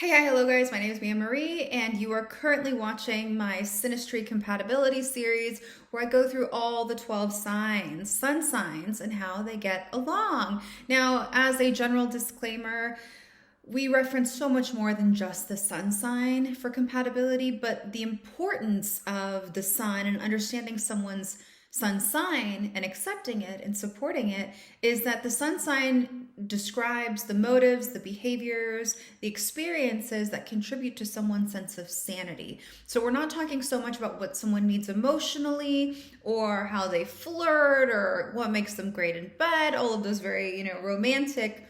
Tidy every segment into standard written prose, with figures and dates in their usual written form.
Hi, hello guys, my name is Mia Marie, and you are currently watching my Synastry Compatibility series where I go through all the 12 signs, sun signs, and how they get along. Now, as a general disclaimer, we reference so much more than just the sun sign for compatibility, but the importance of the sun and understanding someone's sun sign and accepting it and supporting it is that the sun sign describes the motives, the behaviors, the experiences that contribute to someone's sense of sanity. So we're not talking so much about what someone needs emotionally or how they flirt or what makes them great in bed, all of those very, romantic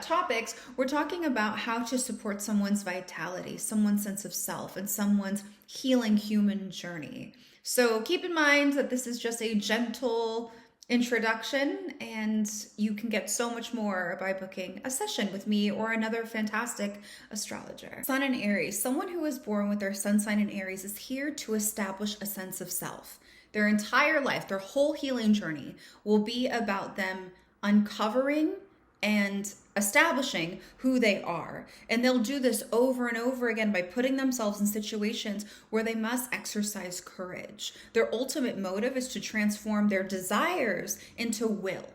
topics. We're talking about how to support someone's vitality, someone's sense of self, and someone's healing human journey. So keep in mind that this is just a gentle introduction, and you can get so much more by booking a session with me or another fantastic astrologer. Sun in Aries. Someone who is born with their sun sign in Aries is here to establish a sense of self. Their entire life, their whole healing journey will be about them uncovering and establishing who they are. And they'll do this over and over again by putting themselves in situations where they must exercise courage. Their ultimate motive is to transform their desires into will.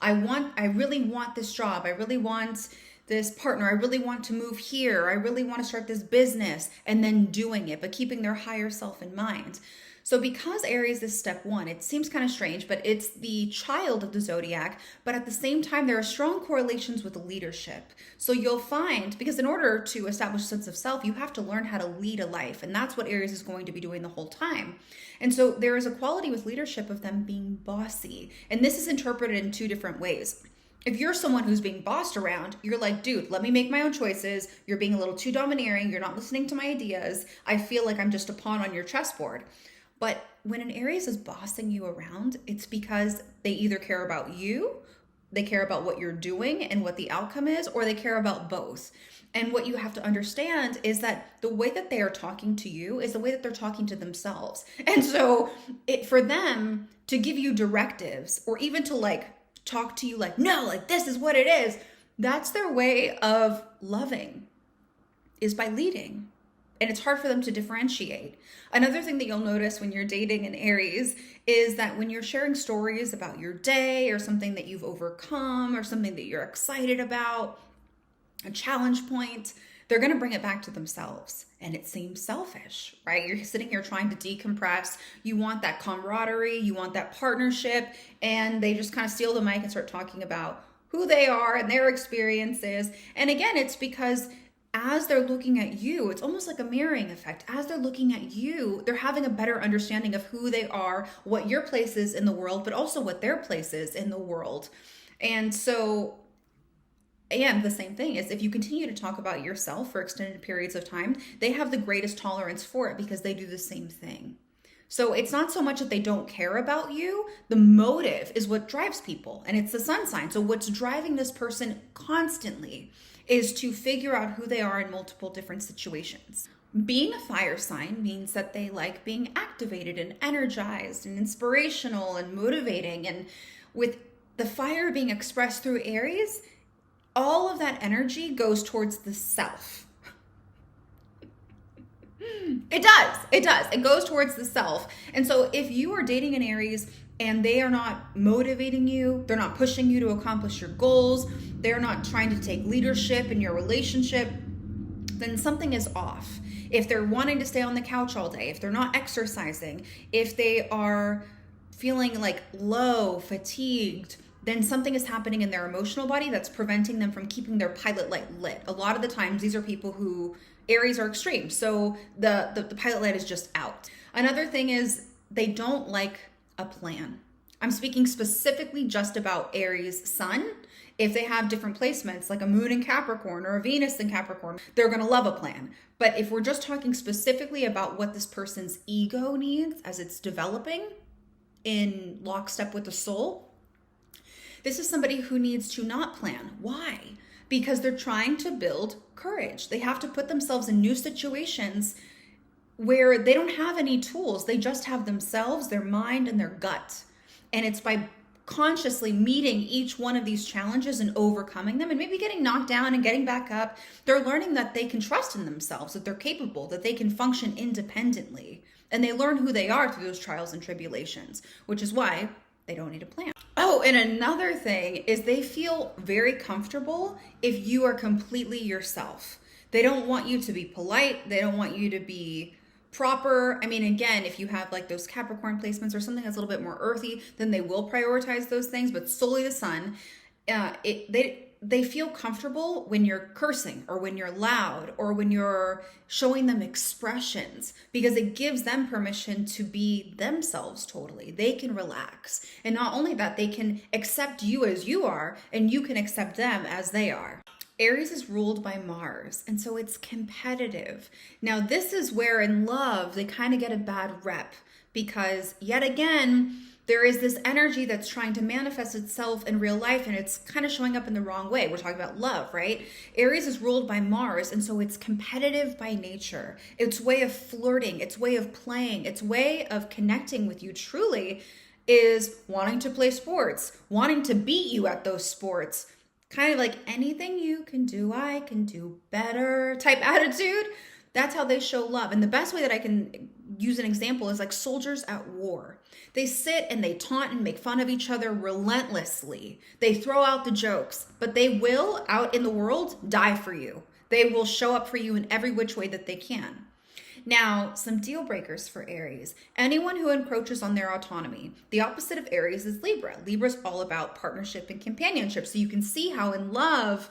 I really want this job. I really want this partner. I really want to move here. I really want to start this business, and then doing it, but keeping their higher self in mind. So because Aries is step one, it seems kind of strange, but it's the child of the zodiac, but at the same time, there are strong correlations with leadership. So you'll find, because in order to establish a sense of self, you have to learn how to lead a life. And that's what Aries is going to be doing the whole time. And so there is a quality with leadership of them being bossy. And this is interpreted in two different ways. If you're someone who's being bossed around, you're like, dude, let me make my own choices. You're being a little too domineering. You're not listening to my ideas. I feel like I'm just a pawn on your chessboard. But when an Aries is bossing you around, it's because they either care about you, they care about what you're doing and what the outcome is, or they care about both. And what you have to understand is that the way that they are talking to you is the way that they're talking to themselves. And so for them to give you directives, or even to talk to you no, this is what it is, that's their way of loving, is by leading. And it's hard for them to differentiate. Another thing that you'll notice when you're dating an Aries is that when you're sharing stories about your day or something that you've overcome or something that you're excited about, a challenge point, they're going to bring it back to themselves. And it seems selfish, right? You're sitting here trying to decompress. You want that camaraderie, you want that partnership, and they just kind of steal the mic and start talking about who they are and their experiences. And again, it's because as they're looking at you, it's almost like a mirroring effect. As they're looking at you, they're having a better understanding of who they are, what your place is in the world, but also what their place is in the world. And so, and the same thing is if you continue to talk about yourself for extended periods of time, they have the greatest tolerance for it because they do the same thing. So it's not so much that they don't care about you. The motive is what drives people, and it's the sun sign. So what's driving this person constantly is to figure out who they are in multiple different situations. Being a fire sign means that they like being activated and energized and inspirational and motivating. And with the fire being expressed through Aries, all of that energy goes towards the self. It does. It goes towards the self. And so if you are dating an Aries and they are not motivating you, they're not pushing you to accomplish your goals, they're not trying to take leadership in your relationship, then something is off. If they're wanting to stay on the couch all day, if they're not exercising, if they are feeling low, fatigued, then something is happening in their emotional body that's preventing them from keeping their pilot light lit. A lot of the times, these are people who Aries are extreme, so the pilot light is just out. Another thing is they don't like a plan. I'm speaking specifically just about Aries sun. If they have different placements, like a moon in Capricorn or a Venus in Capricorn, they're going to love a plan. But if we're just talking specifically about what this person's ego needs as it's developing in lockstep with the soul, this is somebody who needs to not plan. Why? Because they're trying to build courage. They have to put themselves in new situations where they don't have any tools. They just have themselves, their mind, and their gut. And it's by consciously meeting each one of these challenges and overcoming them and maybe getting knocked down and getting back up, they're learning that they can trust in themselves, that they're capable, that they can function independently. And they learn who they are through those trials and tribulations, which is why they don't need a plan. Oh, and another thing is they feel very comfortable if you are completely yourself. They don't want you to be polite. They don't want you to be proper. I mean, again, if you have like those Capricorn placements or something that's a little bit more earthy, then they will prioritize those things, but solely the sun, they feel comfortable when you're cursing or when you're loud or when you're showing them expressions, because it gives them permission to be themselves totally. They can relax. And not only that, they can accept you as you are, and you can accept them as they are. Aries is ruled by Mars, and so it's competitive. Now, this is where in love, they kind of get a bad rep, because yet again, there is this energy that's trying to manifest itself in real life, and it's kind of showing up in the wrong way. We're talking about love, right? Aries is ruled by Mars, and so it's competitive by nature. Its way of flirting, its way of playing, its way of connecting with you truly is wanting to play sports, wanting to beat you at those sports. Kind of like anything you can do, I can do better type attitude. That's how they show love. And the best way that I can use an example is like soldiers at war. They sit and they taunt and make fun of each other relentlessly. They throw out the jokes, but they will, out in the world, die for you. They will show up for you in every which way that they can. Now, some deal breakers for Aries. Anyone who encroaches on their autonomy. The opposite of Aries is Libra. Libra is all about partnership and companionship. So you can see how in love,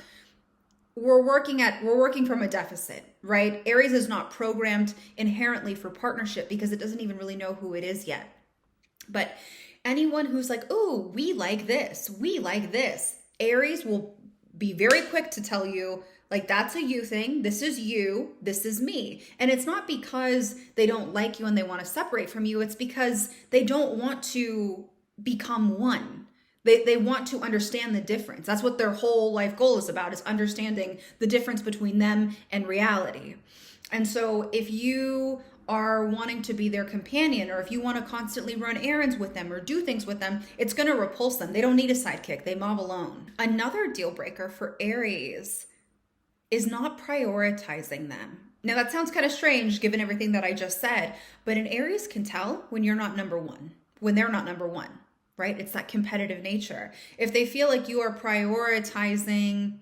we're working from a deficit, right? Aries is not programmed inherently for partnership because it doesn't even really know who it is yet. But anyone who's like, oh, we like this, Aries will be very quick to tell you, like, that's a you thing. This is you. This is me. And it's not because they don't like you and they want to separate from you. It's because they don't want to become one. They want to understand the difference. That's what their whole life goal is about, is understanding the difference between them and reality. And so if you are wanting to be their companion, or if you want to constantly run errands with them or do things with them, it's going to repulse them. They don't need a sidekick. They mob alone. Another deal breaker for Aries is not prioritizing them. Now that sounds kind of strange given everything that I just said, but an Aries can tell when you're not number one, when they're not number one, right? It's that competitive nature. If they feel like you are prioritizing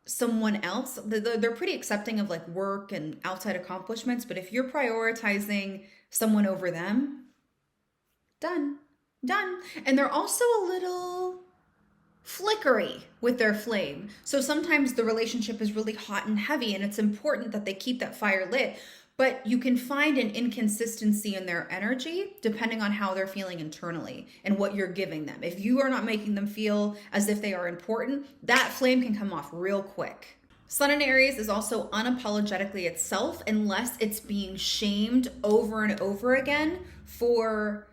someone else, they're pretty accepting of like work and outside accomplishments, but if you're prioritizing someone over them, done. And they're also a little flickery with their flame. So sometimes the relationship is really hot and heavy, and it's important that they keep that fire lit, but you can find an inconsistency in their energy depending on how they're feeling internally and what you're giving them. If you are not making them feel as if they are important, that flame can come off real quick. Sun in Aries is also unapologetically itself unless it's being shamed over and over again for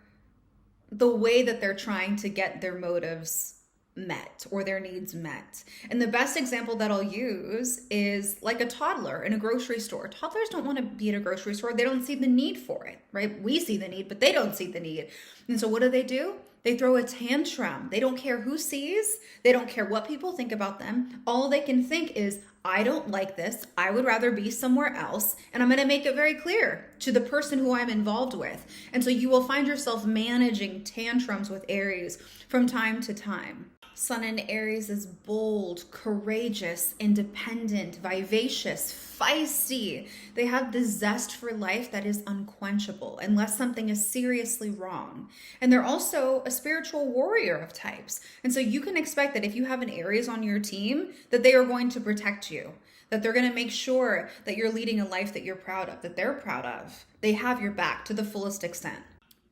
the way that they're trying to get their motives met or their needs met. And the best example that I'll use is like a toddler in a grocery store. Toddlers don't want to be at a grocery store. They don't see the need for it, right? We see the need, but they don't see the need. And so what do? They throw a tantrum. They don't care who sees. They don't care what people think about them. All they can think is, I don't like this. I would rather be somewhere else. And I'm going to make it very clear to the person who I'm involved with. And so you will find yourself managing tantrums with Aries from time to time. Sun in Aries is bold, courageous, independent, vivacious, feisty. They have the zest for life that is unquenchable unless something is seriously wrong. And they're also a spiritual warrior of types. And so you can expect that if you have an Aries on your team, that they are going to protect you, that they're going to make sure that you're leading a life that you're proud of, that they're proud of. They have your back to the fullest extent.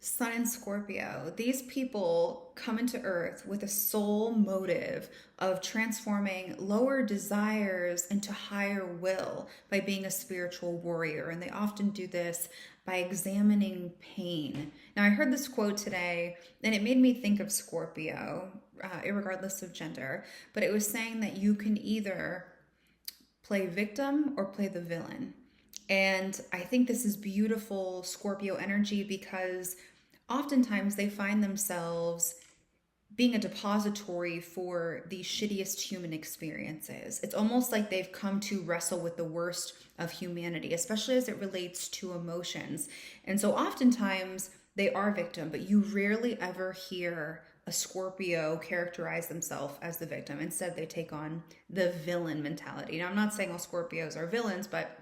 Sun in Scorpio, these people come into Earth with a sole motive of transforming lower desires into higher will by being a spiritual warrior. And they often do this by examining pain. Now, I heard this quote today, and it made me think of Scorpio, irregardless of gender, but it was saying that you can either play victim or play the villain. And I think this is beautiful Scorpio energy because oftentimes they find themselves being a depository for the shittiest human experiences. It's almost like they've come to wrestle with the worst of humanity, especially as it relates to emotions. And so oftentimes they are victim, but you rarely ever hear a Scorpio characterize themselves as the victim. Instead, they take on the villain mentality. Now, I'm not saying all Scorpios are villains, but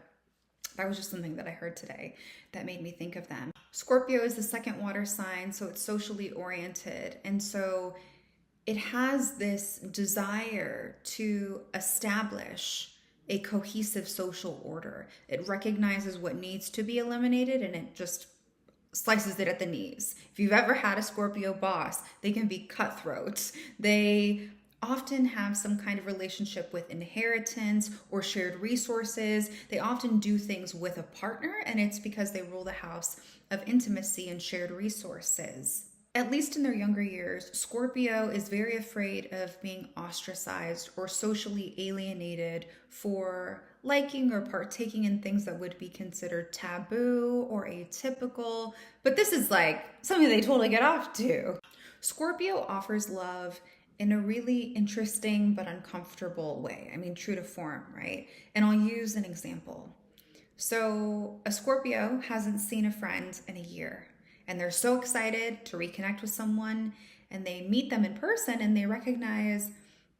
that was just something that I heard today that made me think of them. Scorpio is the second water sign, so it's socially oriented. And so it has this desire to establish a cohesive social order. It recognizes what needs to be eliminated and it just slices it at the knees. If you've ever had a Scorpio boss, they can be cutthroat. They often have some kind of relationship with inheritance or shared resources. They often do things with a partner, and it's because they rule the house of intimacy and shared resources. At least in their younger years, Scorpio is very afraid of being ostracized or socially alienated for liking or partaking in things that would be considered taboo or atypical. But this is like something they totally get off to. Scorpio offers love in a really interesting but uncomfortable way. I mean, true to form, right? And I'll use an example. So a Scorpio hasn't seen a friend in a year, and they're so excited to reconnect with someone, and they meet them in person and they recognize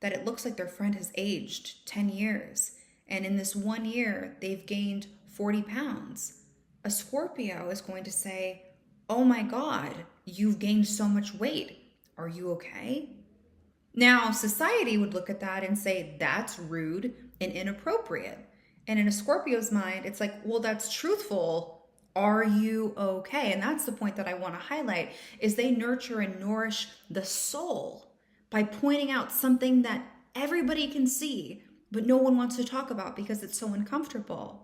that it looks like their friend has aged 10 years. And in this 1 year, they've gained 40 pounds. A Scorpio is going to say, "Oh my God, you've gained so much weight. Are you okay?" Now, society would look at that and say, that's rude and inappropriate. And in a Scorpio's mind, it's like, well, that's truthful. Are you okay? And that's the point that I want to highlight, is they nurture and nourish the soul by pointing out something that everybody can see, but no one wants to talk about because it's so uncomfortable.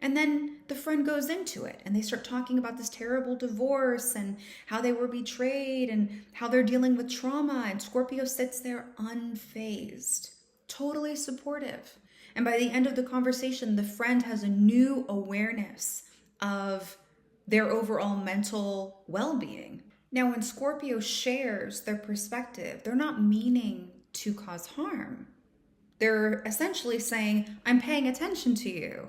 And then the friend goes into it and they start talking about this terrible divorce and how they were betrayed and how they're dealing with trauma. And Scorpio sits there unfazed, totally supportive. And by the end of the conversation, the friend has a new awareness of their overall mental well-being. Now, when Scorpio shares their perspective, they're not meaning to cause harm. They're essentially saying, I'm paying attention to you.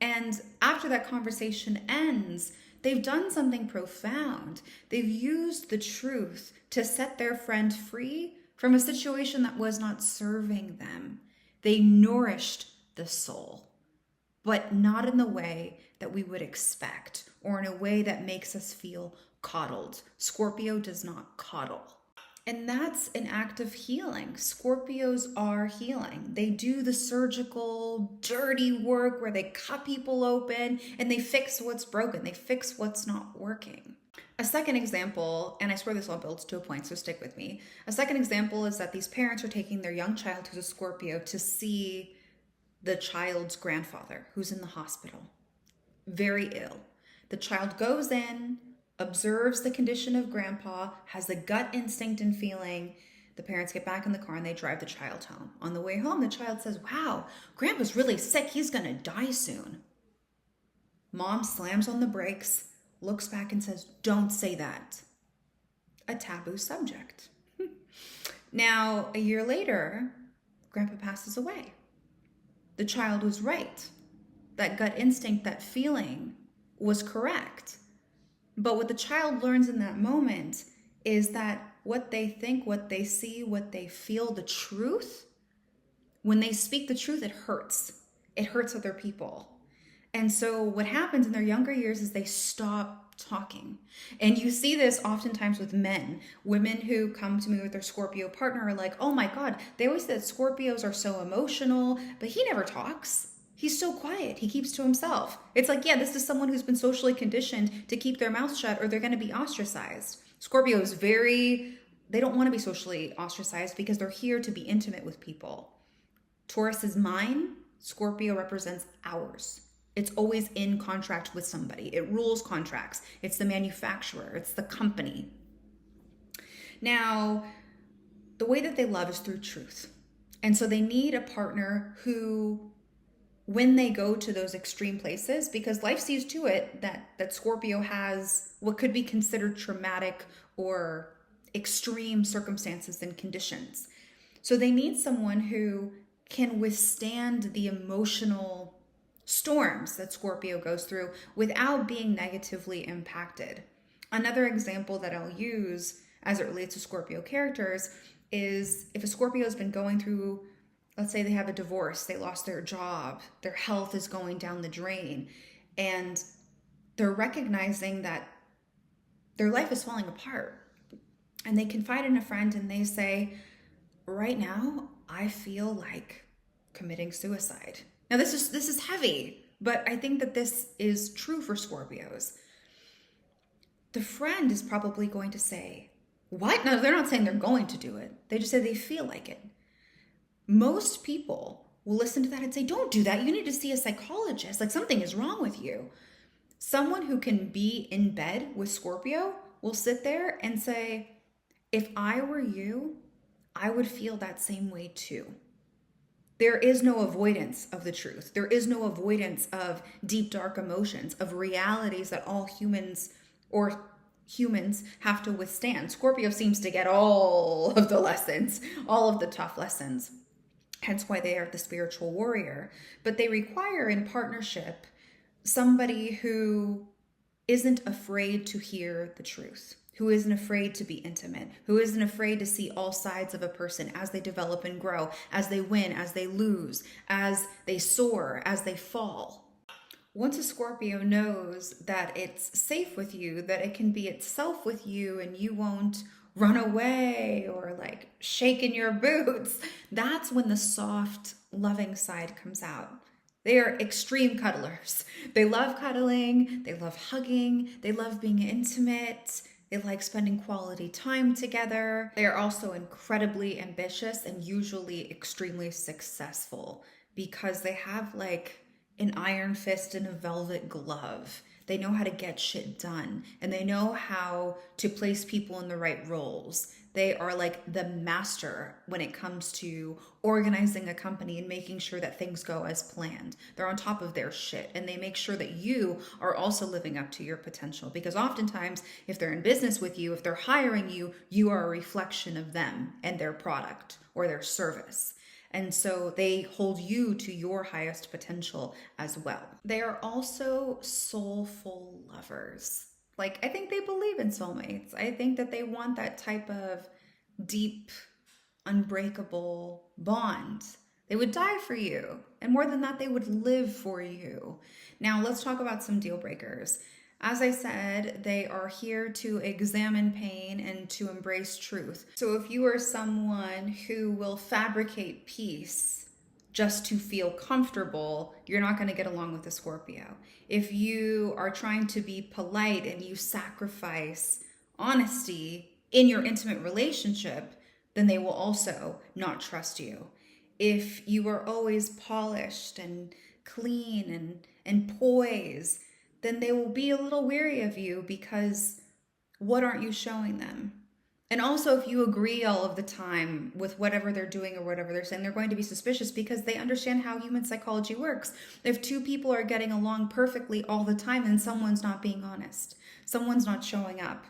And after that conversation ends, they've done something profound. They've used the truth to set their friend free from a situation that was not serving them. They nourished the soul, but not in the way that we would expect or in a way that makes us feel coddled. Scorpio does not coddle. And that's an act of healing. Scorpios are healing. They do the surgical, dirty work where they cut people open and they fix what's broken. They fix what's not working. A second example, and I swear this all builds to a point, so stick with me. A second example is that these parents are taking their young child who's a Scorpio to see the child's grandfather who's in the hospital, very ill. The child goes in, observes the condition of grandpa, has a gut instinct and feeling. The parents get back in the car and they drive the child home. On the way home, the child says, wow, grandpa's really sick. He's going to die soon. Mom slams on the brakes, looks back and says, don't say that. A taboo subject. Now, a year later, grandpa passes away. The child was right. That gut instinct, that feeling was correct. But what the child learns in that moment is that what they think, what they see, what they feel, the truth, when they speak the truth, it hurts. It hurts other people. And so what happens in their younger years is they stop talking. And you see this oftentimes with men. Women who come to me with their Scorpio partner are like, oh my God, they always say that Scorpios are so emotional, but he never talks. He's so quiet. He keeps to himself. It's like, yeah, this is someone who's been socially conditioned to keep their mouth shut or they're going to be ostracized. Scorpio is they don't want to be socially ostracized because they're here to be intimate with people. Taurus is mine. Scorpio represents ours. It's always in contract with somebody. It rules contracts. It's the manufacturer. It's the company. Now, the way that they love is through truth. And so they need a partner who, when they go to those extreme places, because life sees to it that Scorpio has what could be considered traumatic or extreme circumstances and conditions. So they need someone who can withstand the emotional storms that Scorpio goes through without being negatively impacted. Another example that I'll use as it relates to Scorpio characters is if a Scorpio has been going through, let's say they have a divorce, they lost their job, their health is going down the drain, and they're recognizing that their life is falling apart. And they confide in a friend and they say, right now, I feel like committing suicide. Now, this is heavy, but I think that this is true for Scorpios. The friend is probably going to say, what? No, they're not saying they're going to do it. They just say they feel like it. Most people will listen to that and say, don't do that. You need to see a psychologist. Like something is wrong with you. Someone who can be in bed with Scorpio will sit there and say, if I were you, I would feel that same way too. There is no avoidance of the truth. There is no avoidance of deep, dark emotions, of realities that all humans have to withstand. Scorpio seems to get all of the lessons, all of the tough lessons. Hence why they are the spiritual warrior. But they require in partnership somebody who isn't afraid to hear the truth, who isn't afraid to be intimate, who isn't afraid to see all sides of a person as they develop and grow, as they win, as they lose, as they soar, as they fall. Once a Scorpio knows that it's safe with you, that it can be itself with you and you won't run away or like shake in your boots, that's when the soft, loving side comes out. They are extreme cuddlers. They love cuddling, they love hugging, they love being intimate, they like spending quality time together. They are also incredibly ambitious and usually extremely successful because they have like an iron fist and a velvet glove. They know how to get shit done and they know how to place people in the right roles. They are like the master when it comes to organizing a company and making sure that things go as planned. They're on top of their shit and they make sure that you are also living up to your potential, because oftentimes if they're in business with you, if they're hiring you, you are a reflection of them and their product or their service. And so they hold you to your highest potential as well. They are also soulful lovers. Like, I think they believe in soulmates. I think that they want that type of deep, unbreakable bond. They would die for you. And more than that, they would live for you. Now, let's talk about some deal breakers. As I said, they are here to examine pain and to embrace truth. So if you are someone who will fabricate peace just to feel comfortable, you're not going to get along with a Scorpio. If you are trying to be polite and you sacrifice honesty in your intimate relationship, then they will also not trust you. If you are always polished and clean and poised, then they will be a little weary of you because what aren't you showing them? And also, if you agree all of the time with whatever they're doing or whatever they're saying, they're going to be suspicious because they understand how human psychology works. If two people are getting along perfectly all the time, then someone's not being honest. Someone's not showing up.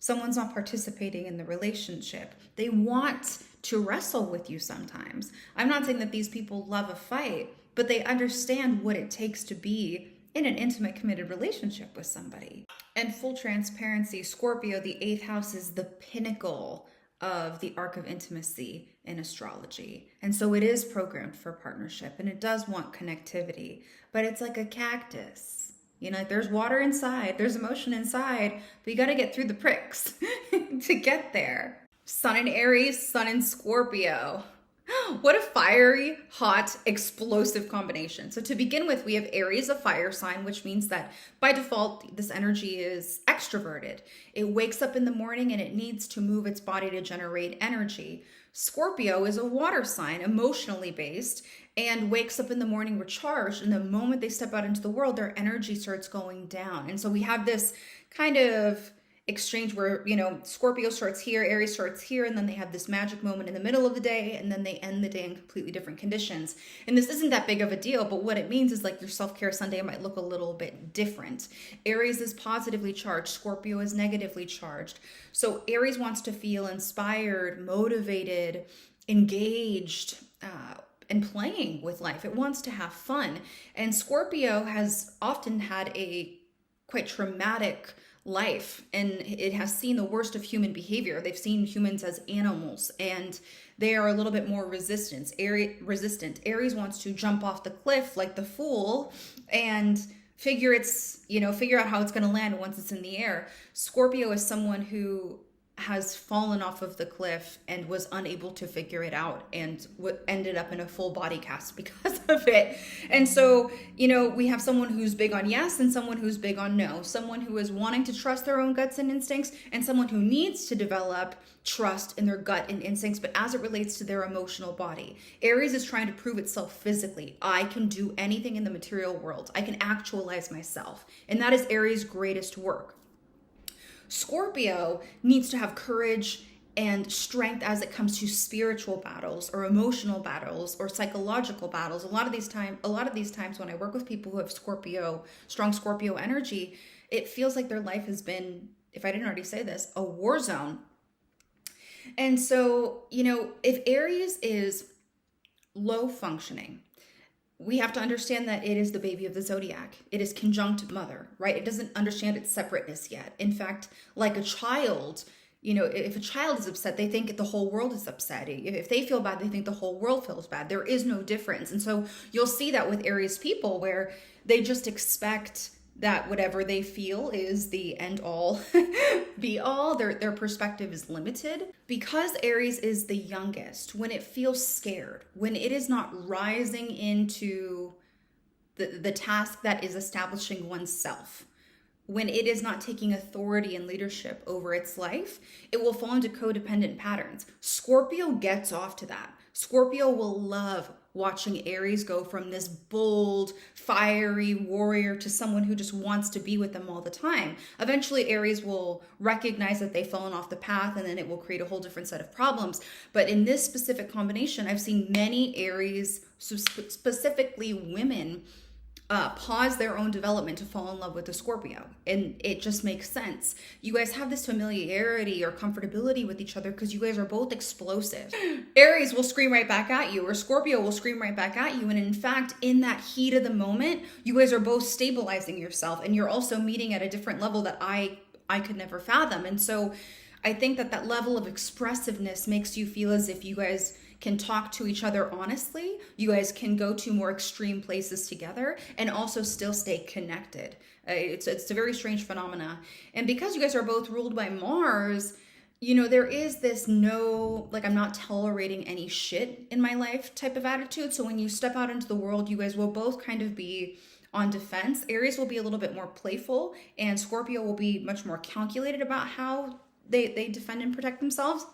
Someone's not participating in the relationship. They want to wrestle with you sometimes. I'm not saying that these people love a fight, but they understand what it takes to be in an intimate, committed relationship with somebody. And full transparency, Scorpio, the 8th house is the pinnacle of the arc of intimacy in astrology. And so it is programmed for partnership and it does want connectivity, but it's like a cactus. You know, like there's water inside, there's emotion inside, but you got to get through the pricks to get there. Sun in Aries, Sun in Scorpio. What a fiery, hot, explosive combination. So to begin with, we have Aries, a fire sign, which means that by default, this energy is extroverted. It wakes up in the morning and it needs to move its body to generate energy. Scorpio is a water sign, emotionally based, and wakes up in the morning recharged. And the moment they step out into the world, their energy starts going down. And so we have this kind of exchange where, Scorpio starts here, Aries starts here, and then they have this magic moment in the middle of the day, and then they end the day in completely different conditions. And this isn't that big of a deal, but what it means is like your self-care Sunday might look a little bit different. Aries is positively charged, Scorpio is negatively charged. So Aries wants to feel inspired, motivated, engaged, and playing with life. It wants to have fun. And Scorpio has often had a quite traumatic life, and it has seen the worst of human behavior. They've seen humans as animals, and they are a little bit more resistant. Aries wants to jump off the cliff like the fool and figure out how it's going to land once it's in the air. Scorpio is someone who has fallen off of the cliff and was unable to figure it out and ended up in a full body cast because of it. And so, we have someone who's big on yes and someone who's big on no, someone who is wanting to trust their own guts and instincts, and someone who needs to develop trust in their gut and instincts, but as it relates to their emotional body. Aries is trying to prove itself physically. I can do anything in the material world. I can actualize myself. And that is Aries' greatest work. Scorpio needs to have courage and strength as it comes to spiritual battles or emotional battles or psychological battles. A lot of these times when I work with people who have strong Scorpio energy, it feels like their life has been, if I didn't already say this, a war zone. And so, if Aries is low functioning, we have to understand that it is the baby of the zodiac. It is conjunct mother, right? It doesn't understand its separateness yet. In fact, like a child, if a child is upset, they think the whole world is upset. If they feel bad, they think the whole world feels bad. There is no difference. And so you'll see that with Aries people, where they just expect that whatever they feel is the end all be all. Their perspective is limited. Because Aries is the youngest, when it feels scared, when it is not rising into the task that is establishing oneself, when it is not taking authority and leadership over its life, it will fall into codependent patterns. Scorpio gets off to that. Scorpio will love watching Aries go from this bold, fiery warrior to someone who just wants to be with them all the time. Eventually, Aries will recognize that they've fallen off the path, and then it will create a whole different set of problems. But in this specific combination, I've seen many Aries, specifically women, pause their own development to fall in love with a Scorpio. And it just makes sense. You guys have this familiarity or comfortability with each other because you guys are both explosive. Aries will scream right back at you, or Scorpio will scream right back at you. And in fact, in that heat of the moment, you guys are both stabilizing yourself, and you're also meeting at a different level that I could never fathom. And so I think that level of expressiveness makes you feel as if you guys can talk to each other honestly. You guys can go to more extreme places together and also still stay connected. It's a very strange phenomena. And because you guys are both ruled by Mars, there is this I'm not tolerating any shit in my life type of attitude. So when you step out into the world, you guys will both kind of be on defense. Aries will be a little bit more playful, and Scorpio will be much more calculated about how they defend and protect themselves.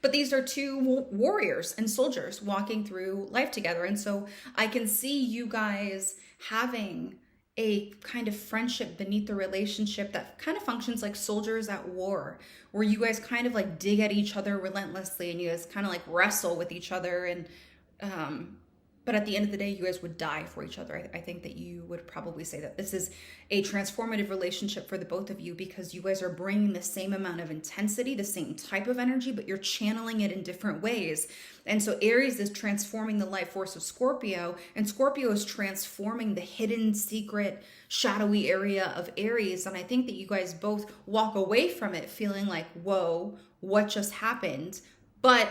But these are two warriors and soldiers walking through life together. And so I can see you guys having a kind of friendship beneath the relationship that kind of functions like soldiers at war, where you guys kind of like dig at each other relentlessly, and you guys kind of like wrestle with each other. And but at the end of the day, you guys would die for each other. I think that you would probably say that this is a transformative relationship for the both of you, because you guys are bringing the same amount of intensity, the same type of energy, but you're channeling it in different ways. And so Aries is transforming the life force of Scorpio, and Scorpio is transforming the hidden, secret, shadowy area of Aries. And I think that you guys both walk away from it feeling like, whoa, what just happened? But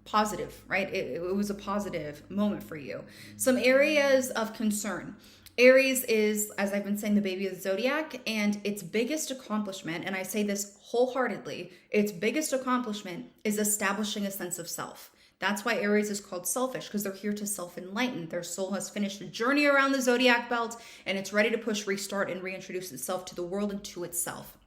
positive, right? It was a positive moment for you. Some areas of concern. Aries is, as I've been saying, the baby of the zodiac, and its biggest accomplishment, and I say this wholeheartedly, its biggest accomplishment is establishing a sense of self. That's why Aries is called selfish, because they're here to self-enlighten. Their soul has finished a journey around the zodiac belt, and it's ready to push restart and reintroduce itself to the world and to itself.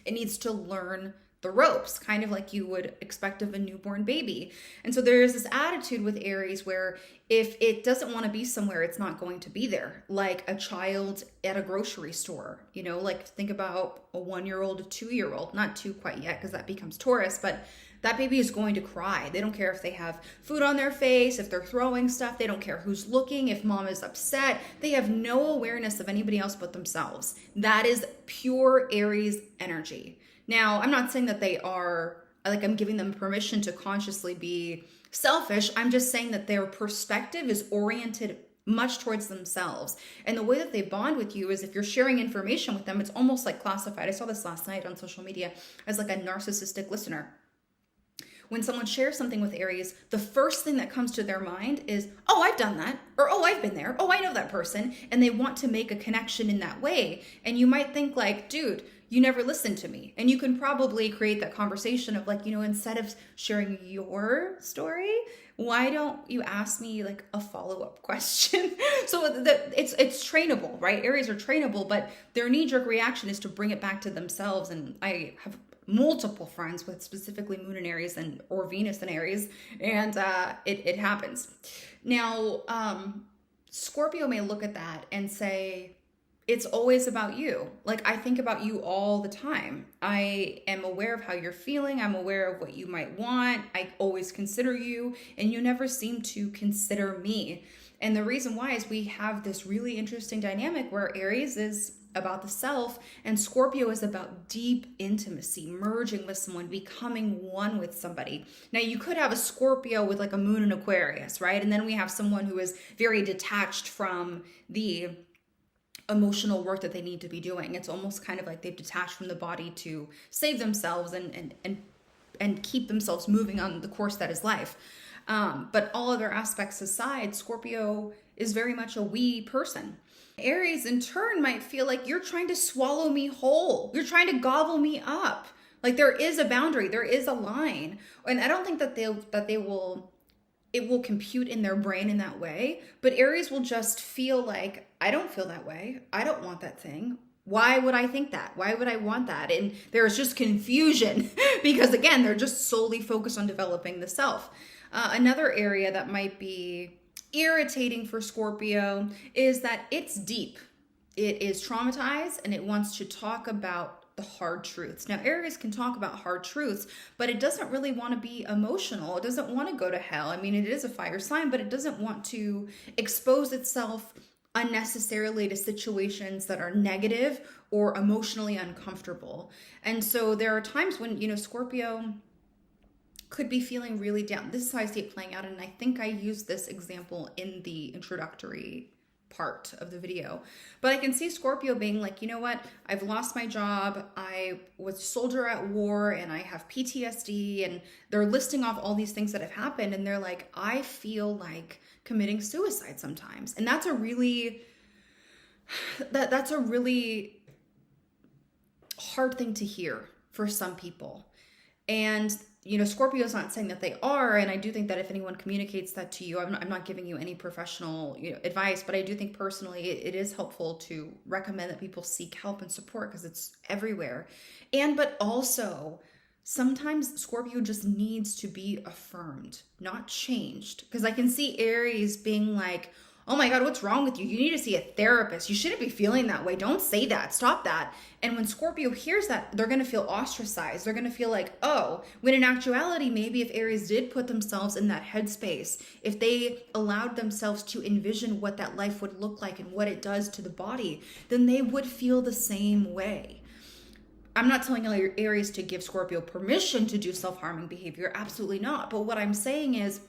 It needs to learn the ropes, kind of like you would expect of a newborn baby. And so there's this attitude with Aries where if it doesn't want to be somewhere, it's not going to be there. Like a child at a grocery store, you know, like think about a 1-year-old, a 2-year-old, not two quite yet because that becomes Taurus, but that baby is going to cry. They don't care if they have food on their face, if they're throwing stuff. They don't care who's looking, if mom is upset. They have no awareness of anybody else but themselves. That is pure Aries energy. Now, I'm not saying that they are, like I'm giving them permission to consciously be selfish. I'm just saying that their perspective is oriented much towards themselves. And the way that they bond with you is if you're sharing information with them, it's almost like classified. I saw this last night on social media as like a narcissistic listener. When someone shares something with Aries, the first thing that comes to their mind is, oh, I've done that, or oh, I've been there, oh, I know that person, and they want to make a connection in that way. And you might think like, dude, you never listened to me. And you can probably create that conversation of like, you know, instead of sharing your story, why don't you ask me like a follow-up question? So it's trainable, right? Aries are trainable, but their knee-jerk reaction is to bring it back to themselves. And I have multiple friends with specifically Moon in Aries or Venus in Aries, and it happens. Now, Scorpio may look at that and say, it's always about you. Like, I think about you all the time. I am aware of how you're feeling. I'm aware of what you might want. I always consider you, and you never seem to consider me. And the reason why is we have this really interesting dynamic where Aries is about the self and Scorpio is about deep intimacy, merging with someone, becoming one with somebody. Now you could have a Scorpio with like a moon in Aquarius, right? And then we have someone who is very detached from the emotional work that they need to be doing. It's almost kind of like they've detached from the body to save themselves and keep themselves moving on the course that is life. But all other aspects aside, Scorpio is very much a we person. Aries in turn might feel like you're trying to swallow me whole. You're trying to gobble me up. Like there is a boundary, there is a line. And I don't think that it will compute in their brain in that way, but Aries will just feel like, I don't feel that way. I don't want that thing. Why would I think that? Why would I want that? And there's just confusion because again, they're just solely focused on developing the self. Another area that might be irritating for Scorpio is that it's deep. It is traumatized and it wants to talk about the hard truths. Now, Aries can talk about hard truths, but it doesn't really want to be emotional. It doesn't want to go to hell. I mean, it is a fire sign, but it doesn't want to expose itself unnecessarily to situations that are negative or emotionally uncomfortable. And so there are times when, you know, Scorpio could be feeling really down. This is how I see it playing out. And I think I used this example in the introductory part of the video. But I can see Scorpio being like, you know what? I've lost my job. I was a soldier at war and I have PTSD. And they're listing off all these things that have happened. And they're like, I feel like committing suicide sometimes. And that's a really hard thing to hear for some people. And you know, Scorpio's not saying that they are, and I do think that if anyone communicates that to you, I'm not giving you any professional, you know, advice, but I do think personally it is helpful to recommend that people seek help and support because it's everywhere. But also, sometimes Scorpio just needs to be affirmed, not changed. Because I can see Aries being like, oh my God, what's wrong with you? You need to see a therapist. You shouldn't be feeling that way. Don't say that. Stop that. And when Scorpio hears that, they're going to feel ostracized. They're going to feel like, oh, when in actuality, maybe if Aries did put themselves in that headspace, if they allowed themselves to envision what that life would look like and what it does to the body, then they would feel the same way. I'm not telling Aries to give Scorpio permission to do self-harming behavior. Absolutely not. But what I'm saying is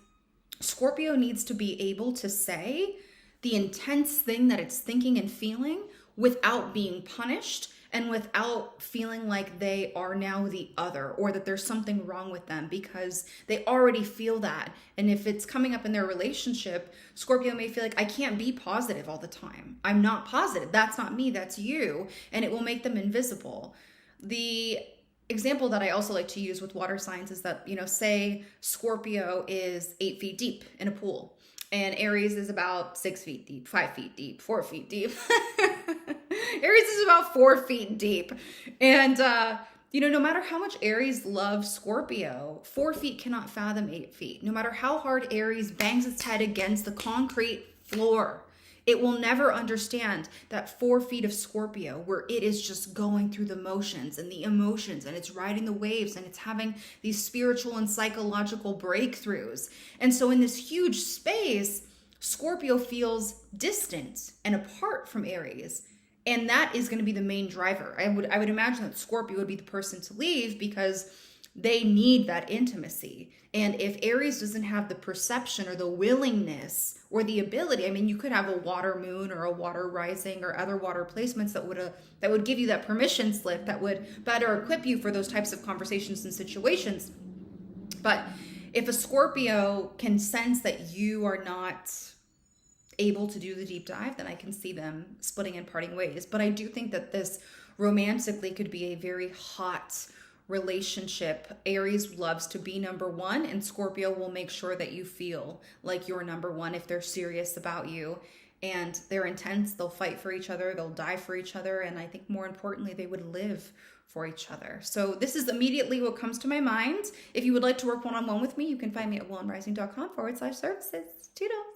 Scorpio needs to be able to say the intense thing that it's thinking and feeling without being punished and without feeling like they are now the other or that there's something wrong with them because they already feel that. And if it's coming up in their relationship, Scorpio may feel like I can't be positive all the time. I'm not positive. That's not me. That's you. And it will make them invisible. The example that I also like to use with water signs is that, you know, say Scorpio is 8 feet deep in a pool and Aries is about 6 feet deep, 5 feet deep, 4 feet deep. Aries is about 4 feet deep. And, No matter how much Aries loves Scorpio, 4 feet cannot fathom 8 feet. No matter how hard Aries bangs its head against the concrete floor, it will never understand that 4 feet of Scorpio, where it is just going through the motions and the emotions, and it's riding the waves, and it's having these spiritual and psychological breakthroughs. And so in this huge space, Scorpio feels distant and apart from Aries. And that is going to be the main driver. I would imagine that Scorpio would be the person to leave because they need that intimacy. And if Aries doesn't have the perception or the willingness or the ability, I mean, you could have a water moon or a water rising or other water placements that would give you that permission slip, that would better equip you for those types of conversations and situations. But if a Scorpio can sense that you are not able to do the deep dive, then I can see them splitting and parting ways. But I do think that this romantically could be a very hot relationship. Aries loves to be number one, and Scorpio will make sure that you feel like you're number one if they're serious about you. And they're intense, they'll fight for each other, they'll die for each other, and I think more importantly, they would live for each other. So this is immediately what comes to my mind. If you would like to work one-on-one with me, you can find me at willandrising.com/services. Toodles.